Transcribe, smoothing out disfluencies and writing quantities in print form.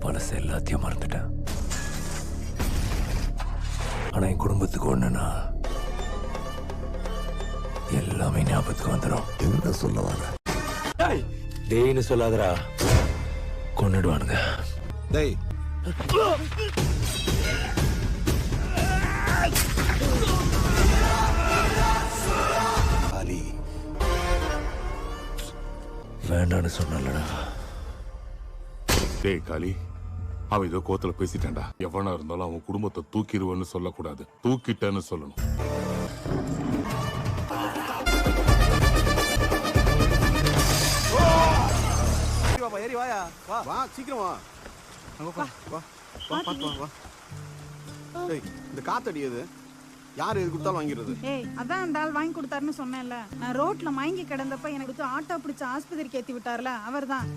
பழச எல்லாத்தையும் மறந்துட்டேன். ஆனா என் குடும்பத்துக்கு ஒண்ணுனா எல்லாமே ஞாபகத்துக்கு வந்துடும். என்ன சொல்ல வர? டேய்னு சொல்லாதடா, கொன்னுடுவானுங்க. டேய் வேண்டான்னு சொன்னலடா. டேய் காளி, அவன் ஏதோ கோத்துல பேசிட்டான்டா. எவனா இருந்தாலும் அவன் குடும்பத்தை தூக்கிடுவேன்னு சொல்லக்கூடாது, தூக்கிட்டேன்னு சொல்லணும். ஏறி வாயா, வா வா சீக்கிரம் வா. வா வா பாத்து வா. டேய் இந்த காத்தடியது யார் எது கொடுத்தாலும் வாங்கிடுறது. ஏய் அதான் அந்த ஆள் வாங்கி கொடுத்தாருன்னு சொன்னேன்ல. நான் ரோட்ல மயங்கி கிடந்தப்ப எனக்கு ஆட்டோ பிடிச்ச ஆஸ்பத்திரிக்கு ஏத்தி விட்டார்ல, அவர்தான்.